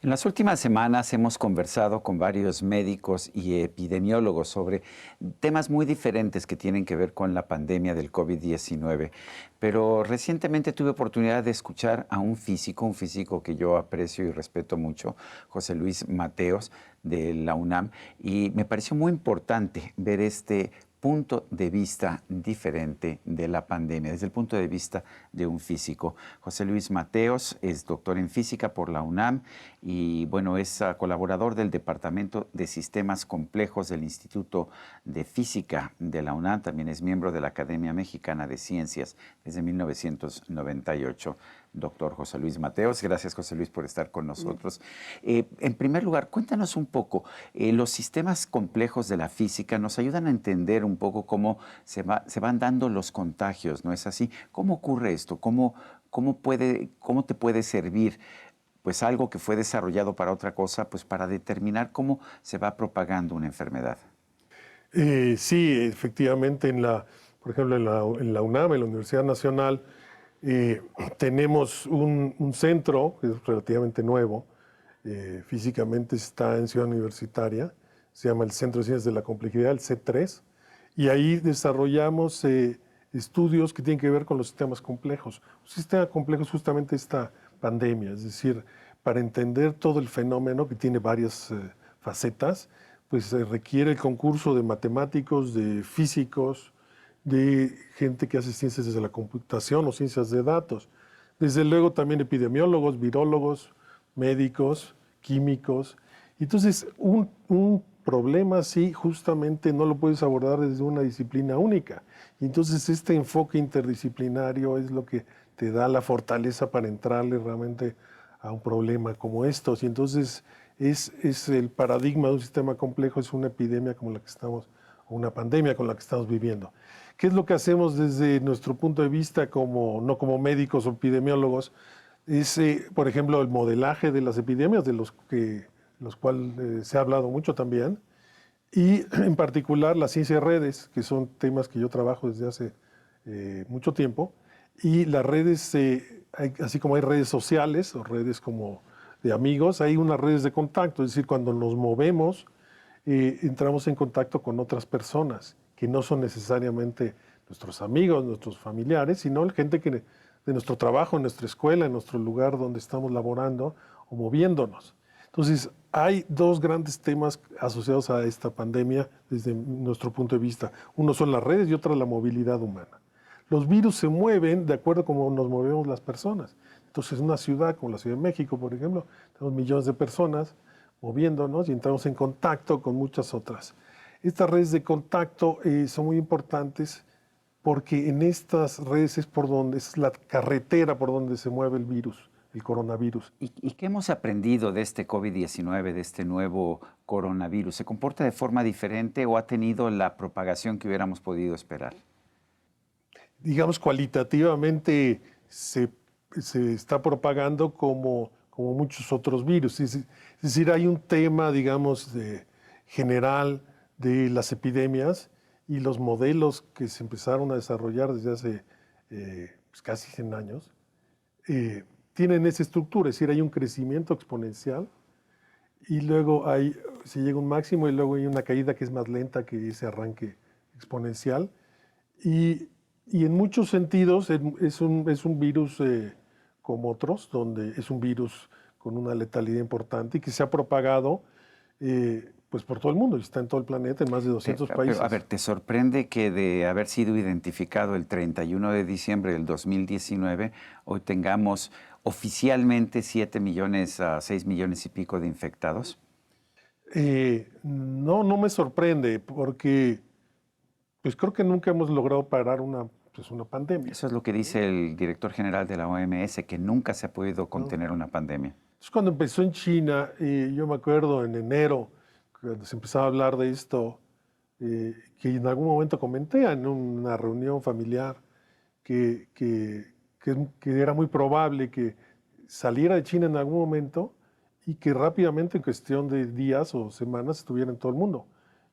En las últimas semanas hemos conversado con varios médicos y epidemiólogos sobre temas muy diferentes que tienen que ver con la pandemia del COVID-19, pero recientemente tuve oportunidad de escuchar a un físico que yo aprecio y respeto mucho, José Luis Mateos, de la UNAM, y me pareció muy importante ver este punto de vista diferente de la pandemia, desde el punto de vista de un físico. José Luis Mateos es doctor en física por la UNAM y bueno, es colaborador del Departamento de Sistemas Complejos del Instituto de Física de la UNAM, también es miembro de la Academia Mexicana de Ciencias desde 1998. Doctor José Luis Mateos, gracias José Luis por estar con nosotros. En primer lugar, cuéntanos un poco, los sistemas complejos de la física nos ayudan a entender un poco cómo se van dando los contagios, ¿no es así? ¿Cómo ocurre esto? ¿Cómo te puede servir pues algo que fue desarrollado para otra cosa, pues para determinar cómo se va propagando una enfermedad? Sí, efectivamente, por ejemplo, en la UNAM, en la Universidad Nacional, eh, tenemos un centro que es relativamente nuevo, físicamente está en Ciudad Universitaria, se llama el Centro de Ciencias de la Complejidad, el C3, y ahí desarrollamos estudios que tienen que ver con los sistemas complejos. Un sistema complejo es justamente esta pandemia, es decir, para entender todo el fenómeno que tiene varias facetas, pues se requiere el concurso de matemáticos, de físicos, de gente que hace ciencias desde la computación o ciencias de datos. Desde luego también epidemiólogos, virólogos, médicos, químicos. Entonces, un problema así justamente no lo puedes abordar desde una disciplina única. Y entonces este enfoque interdisciplinario es lo que te da la fortaleza para entrarle realmente a un problema como estos. Y entonces es el paradigma de un sistema complejo, es una epidemia como la que estamos, o una pandemia con la que estamos viviendo. ¿Qué es lo que hacemos desde nuestro punto de vista, no como médicos o epidemiólogos? Es, por ejemplo, el modelaje de las epidemias, de los cuales se ha hablado mucho también, y en particular la ciencia de redes, que son temas que yo trabajo desde hace mucho tiempo, y las redes, así como hay redes sociales o redes como de amigos, hay unas redes de contacto, es decir, cuando nos movemos, entramos en contacto con otras personas que no son necesariamente nuestros amigos, nuestros familiares, sino gente de nuestro trabajo, en nuestra escuela, en nuestro lugar donde estamos laborando o moviéndonos. Entonces, hay dos grandes temas asociados a esta pandemia desde nuestro punto de vista. Uno son las redes y otro la movilidad humana. Los virus se mueven de acuerdo a cómo nos movemos las personas. Entonces, en una ciudad como la Ciudad de México, por ejemplo, tenemos millones de personas moviéndonos y entramos en contacto con muchas otras. Estas redes de contacto son muy importantes porque en estas redes es la carretera por donde se mueve el virus, el coronavirus. ¿Y qué hemos aprendido de este COVID-19, de este nuevo coronavirus? ¿Se comporta de forma diferente o ha tenido la propagación que hubiéramos podido esperar? Digamos, cualitativamente se está propagando como muchos otros virus. Es decir, hay un tema, digamos, general de las epidemias y los modelos que se empezaron a desarrollar desde hace pues casi 100 años tienen esa estructura, es decir, hay un crecimiento exponencial y luego se llega a un máximo y luego hay una caída que es más lenta que ese arranque exponencial. Y, y en muchos sentidos es un virus como otros, donde es un virus con una letalidad importante y que se ha propagado pues por todo el mundo y está en todo el planeta, en más de 200 países. Pero, a ver, ¿te sorprende que de haber sido identificado el 31 de diciembre del 2019, hoy tengamos oficialmente 7 millones a 6 millones y pico de infectados? No, no me sorprende porque pues creo que nunca hemos logrado parar una pandemia. Eso es lo que dice el director general de la OMS, que nunca se ha podido ¿No? contener una pandemia. Entonces, cuando empezó en China, yo me acuerdo en enero, cuando se empezaba a hablar de esto, que en algún momento comenté en una reunión familiar que, que, que era muy probable que saliera de China en algún momento y que rápidamente, en cuestión de días o semanas, estuviera en todo el mundo.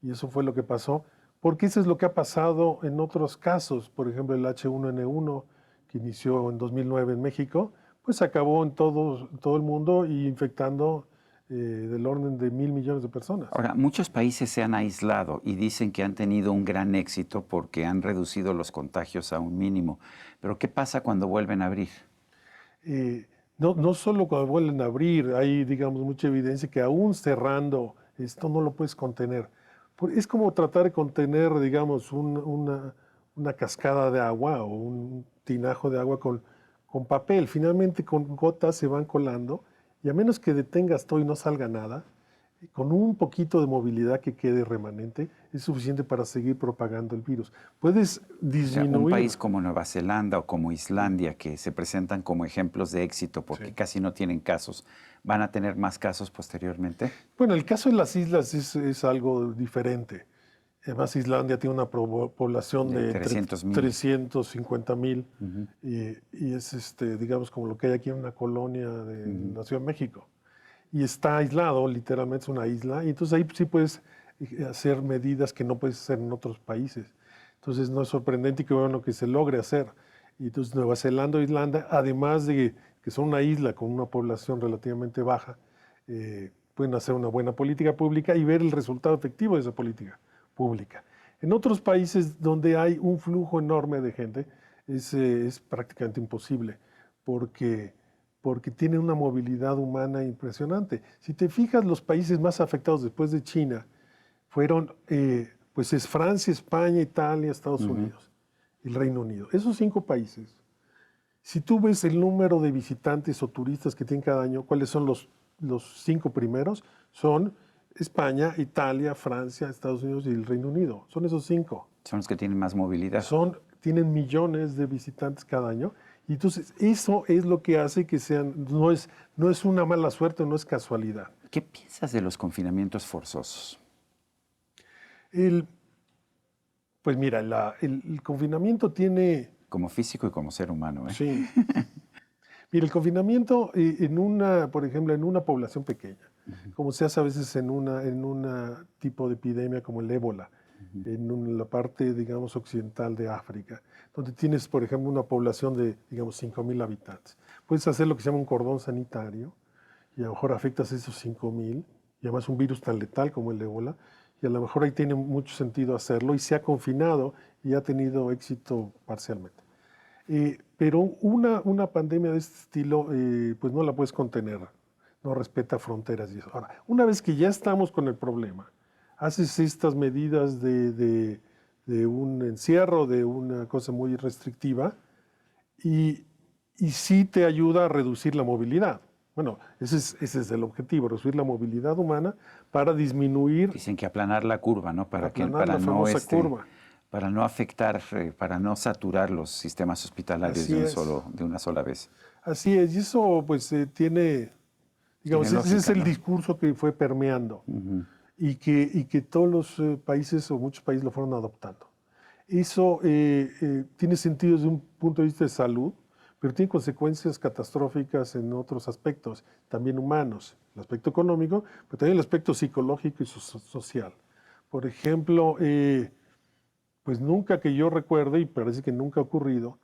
Y eso fue lo que pasó, porque eso es lo que ha pasado en otros casos. Por ejemplo, el H1N1, que inició en 2009 en México, pues acabó en todo el mundo y infectando del orden de 1.000 millones de personas. Ahora, muchos países se han aislado y dicen que han tenido un gran éxito porque han reducido los contagios a un mínimo. Pero ¿qué pasa cuando vuelven a abrir? No solo cuando vuelven a abrir, hay, digamos, mucha evidencia que aún cerrando, esto no lo puedes contener. Es como tratar de contener, digamos, una cascada de agua o un tinajo de agua con papel. Finalmente, con gotas se van colando y a menos que detengas todo y no salga nada, con un poquito de movilidad que quede remanente, es suficiente para seguir propagando el virus. Puedes O sea, un disminuir. país como Nueva Zelanda o como Islandia, que se presentan como ejemplos de éxito porque Sí. casi no tienen casos, ¿van a tener más casos posteriormente? Bueno, el caso de las islas es algo diferente. Además, Islandia tiene una población De de 300,000. 350,000 y es, digamos, como lo que hay aquí en una colonia de la Ciudad de México. Y está aislado, literalmente es una isla, y entonces ahí sí puedes hacer medidas que no puedes hacer en otros países. Entonces no es sorprendente y que bueno que se logre hacer. Y entonces Nueva Zelanda o Irlanda, además de que son una isla con una población relativamente baja, pueden hacer una buena política pública y ver el resultado efectivo de esa política pública. En otros países donde hay un flujo enorme de gente, es prácticamente imposible, porque tienen una movilidad humana impresionante. Si te fijas, los países más afectados después de China fueron, pues es Francia, España, Italia, Estados Unidos, el Reino Unido. Esos 5 países. Si tú ves el número de visitantes o turistas que tienen cada año, ¿cuáles son los 5 primeros? Son España, Italia, Francia, Estados Unidos y el Reino Unido. Son esos 5. Son los que tienen más movilidad. Tienen millones de visitantes cada año. Y entonces eso es lo que hace que sean, no es una mala suerte, no es casualidad. ¿Qué piensas de los confinamientos forzosos? Pues mira, el confinamiento tiene. Como físico y como ser humano, ¿eh? Sí. Mira, el confinamiento por ejemplo, en una población pequeña, como se hace a veces en una tipo de epidemia como el ébola, la parte, digamos, occidental de África, donde tienes, por ejemplo, una población de, digamos, 5,000 habitantes. Puedes hacer lo que se llama un cordón sanitario y a lo mejor afectas a esos 5,000, y además un virus tan letal como el ébola, y a lo mejor ahí tiene mucho sentido hacerlo y se ha confinado y ha tenido éxito parcialmente. Pero una pandemia de este estilo, pues no la puedes contener, no respeta fronteras y eso. Ahora, una vez que ya estamos con el problema, haces estas medidas de un encierro, de una cosa muy restrictiva, y sí te ayuda a reducir la movilidad. Bueno, ese es el objetivo, reducir la movilidad humana para disminuir. Dicen que aplanar la curva, ¿no? Para La famosa curva. Para no afectar, para no saturar los sistemas hospitalarios Así es. de una sola vez. Así es, y eso pues tiene, digamos, Tiene ese es lógica, el ¿no? discurso que fue permeando y que todos los países o muchos países lo fueron adoptando. Eso tiene sentido desde un punto de vista de salud, pero tiene consecuencias catastróficas en otros aspectos, también humanos, el aspecto económico, pero también el aspecto psicológico y social. Por ejemplo, pues nunca que yo recuerde, y parece que nunca ha ocurrido,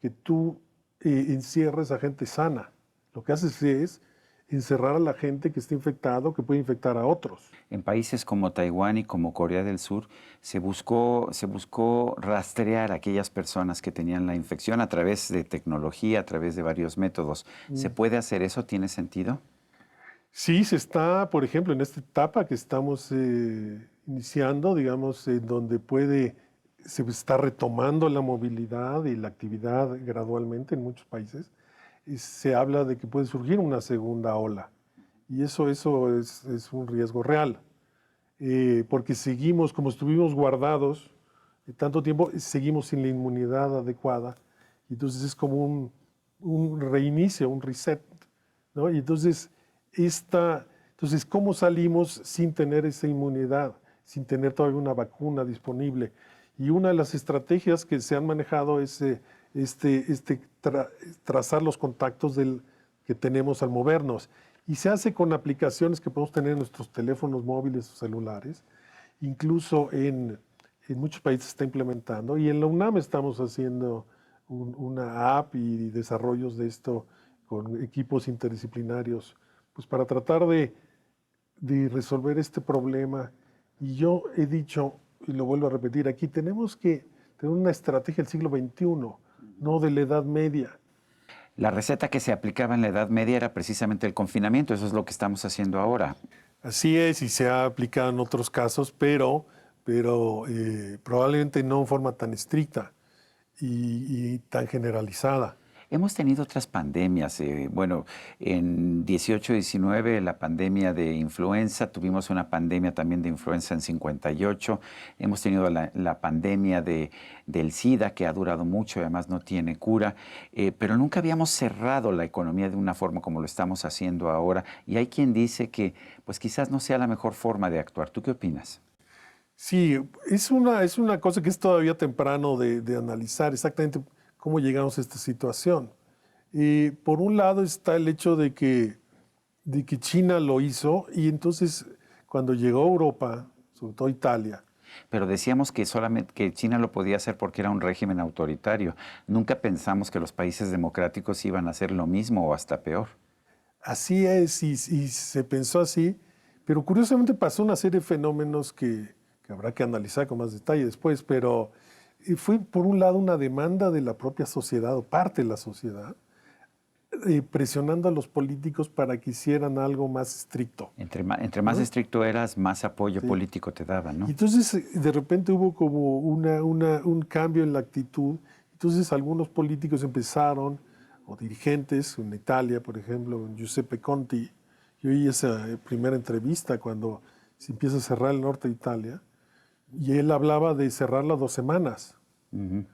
que tú encierres a gente sana. Lo que haces es encerrar a la gente que está infectado, que puede infectar a otros. En países como Taiwán y como Corea del Sur se buscó rastrear a aquellas personas que tenían la infección a través de tecnología, a través de varios métodos. ¿Se puede hacer eso? ¿Tiene sentido? Sí, se está, por ejemplo, en esta etapa que estamos iniciando, digamos, en donde se está retomando la movilidad y la actividad gradualmente en muchos países, y se habla de que puede surgir una segunda ola. Y eso es un riesgo real, porque seguimos, como estuvimos guardados tanto tiempo, seguimos sin la inmunidad adecuada, y entonces es como un reinicio, un reset, ¿no? Y entonces, ¿cómo salimos sin tener esa inmunidad, sin tener todavía una vacuna disponible? Y una de las estrategias que se han manejado es trazar los contactos que tenemos al movernos. Y se hace con aplicaciones que podemos tener en nuestros teléfonos móviles o celulares. Incluso en muchos países se está implementando. Y en la UNAM estamos haciendo una app y desarrollos de esto con equipos interdisciplinarios, pues para tratar de de resolver este problema. Y yo he dicho, y lo vuelvo a repetir aquí, tenemos que tener una estrategia del siglo XXI, no de la Edad Media. La receta que se aplicaba en la Edad Media era precisamente el confinamiento, eso es lo que estamos haciendo ahora. Así es, y se ha aplicado en otros casos, pero probablemente no en forma tan estricta y tan generalizada. Hemos tenido otras pandemias. Bueno, en 18-19 la pandemia de influenza, tuvimos una pandemia también de influenza en 58. Hemos tenido la pandemia del SIDA, que ha durado mucho y además no tiene cura. Pero nunca habíamos cerrado la economía de una forma como lo estamos haciendo ahora. Y hay quien dice que pues quizás no sea la mejor forma de actuar. ¿Tú qué opinas? Sí, es una cosa que es todavía temprano de analizar exactamente cómo llegamos a esta situación. Por un lado está el hecho de que China lo hizo y entonces cuando llegó a Europa, sobre todo Italia, Pero decíamos que solamente que China lo podía hacer porque era un régimen autoritario. Nunca pensamos que los países democráticos iban a hacer lo mismo o hasta peor. así es y se pensó así, pero curiosamente pasó una serie de fenómenos que habrá que analizar con más detalle después, pero fue por un lado una demanda de la propia sociedad o parte de la sociedad, presionando a los políticos para que hicieran algo más estricto. Entre más estricto eras, más apoyo Sí. político te daban, ¿no? Y entonces de repente hubo como un cambio en la actitud. Entonces algunos políticos empezaron, o dirigentes, en Italia, por ejemplo, Giuseppe Conti, yo oí esa primera entrevista cuando se empieza a cerrar el norte de Italia, y él hablaba de cerrarla 2 semanas. Ujú.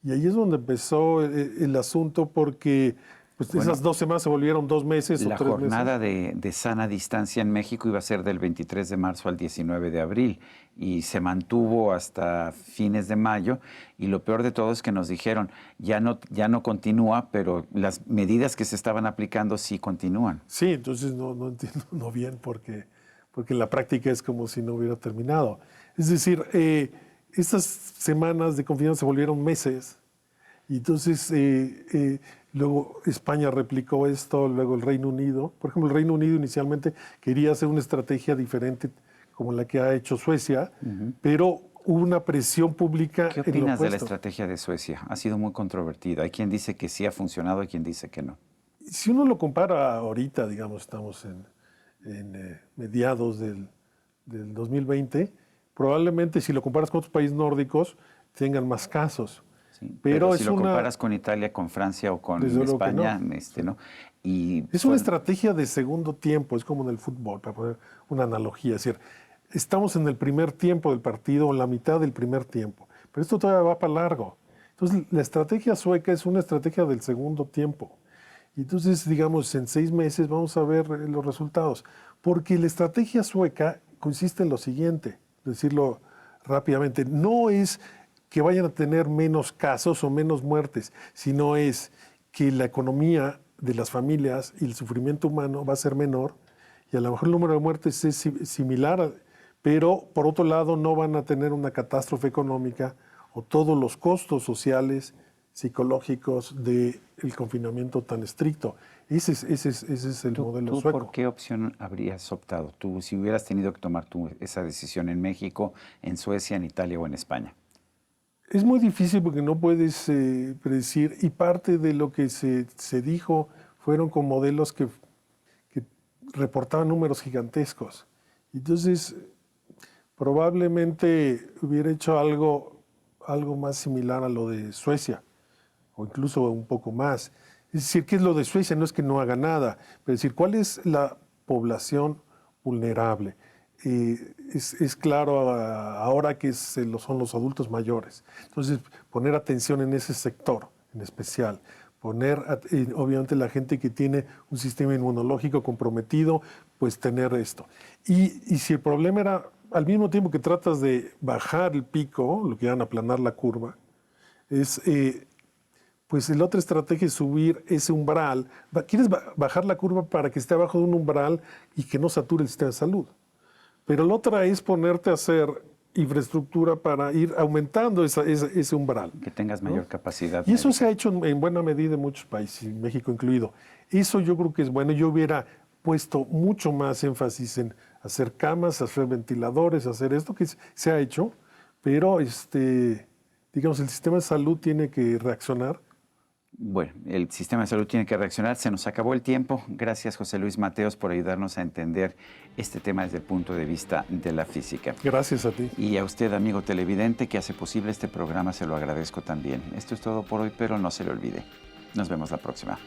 Y ahí es donde empezó el asunto porque pues, Bueno, esas 2 semanas se volvieron 2 meses o la 3 meses. jornada de sana distancia en México iba a ser del 23 de marzo al 19 de abril y se mantuvo hasta fines de mayo y lo peor de todo es que nos dijeron ya no continúa, pero las medidas que se estaban aplicando sí continúan. Sí, entonces no entiendo no bien porque la práctica es como si no hubiera terminado. Es decir, estas semanas de confinamiento se volvieron meses y entonces luego España replicó esto, luego el Reino Unido. Por ejemplo, el Reino Unido inicialmente quería hacer una estrategia diferente como la que ha hecho Suecia, pero hubo una presión pública ¿Qué en lo opinas de la opuesto. estrategia de Suecia? Ha sido muy controvertida. Hay quien dice que sí ha funcionado, hay quien dice que no. Si uno lo compara ahorita, digamos, estamos en mediados del 2020, probablemente si lo comparas con otros países nórdicos, tengan más casos. Sí, Pero si es lo una, comparas con Italia, con Francia o con desde luego que España, no. ¿no? Y Es una estrategia de segundo tiempo, es como en el fútbol, para poner una analogía. Es decir, estamos en el primer tiempo del partido, o la mitad del primer tiempo, pero esto todavía va para largo. Entonces, la estrategia sueca es una estrategia del segundo tiempo. Y entonces, digamos, en 6 meses vamos a ver los resultados. Porque la estrategia sueca consiste en lo siguiente, decirlo rápidamente, no es que vayan a tener menos casos o menos muertes, sino es que la economía de las familias y el sufrimiento humano va a ser menor y a lo mejor el número de muertes es similar, pero por otro lado no van a tener una catástrofe económica o todos los costos sociales, psicológicos del confinamiento tan estricto. Ese es el modelo ¿Tú sueco. por qué opción habrías optado? Tú, si hubieras tenido que tomar tú esa decisión en México, en Suecia, en Italia o en España. Es muy difícil porque no puedes predecir y parte de lo que se dijo fueron con modelos que reportaban números gigantescos. Entonces, probablemente hubiera hecho algo más similar a lo de Suecia, o incluso un poco más. Es decir, ¿qué es lo de Suecia? No es que no haga nada, pero es decir, ¿cuál es la población vulnerable? Es claro ahora que son los adultos mayores. Entonces, poner atención en ese sector en especial. Obviamente, la gente que tiene un sistema inmunológico comprometido, pues tener esto. Y si el problema era, al mismo tiempo que tratas de bajar el pico, lo que llaman aplanar la curva, pues la otra estrategia es subir ese umbral. Quieres bajar la curva para que esté abajo de un umbral y que no sature el sistema de salud. Pero la otra es ponerte a hacer infraestructura para ir aumentando ese umbral. Que tengas mayor capacidad. Y eso médica. se ha hecho en buena medida en muchos países, México incluido. Eso yo creo que es bueno. Yo hubiera puesto mucho más énfasis en hacer camas, hacer ventiladores, hacer esto que se ha hecho, pero digamos, el sistema de salud tiene que reaccionar. Bueno, el sistema de salud tiene que reaccionar. Se nos acabó el tiempo. Gracias, José Luis Mateos, por ayudarnos a entender este tema desde el punto de vista de la física. Gracias a ti. Y a usted, amigo televidente, que hace posible este programa, se lo agradezco también. Esto es todo por hoy, pero no se le olvide. Nos vemos la próxima.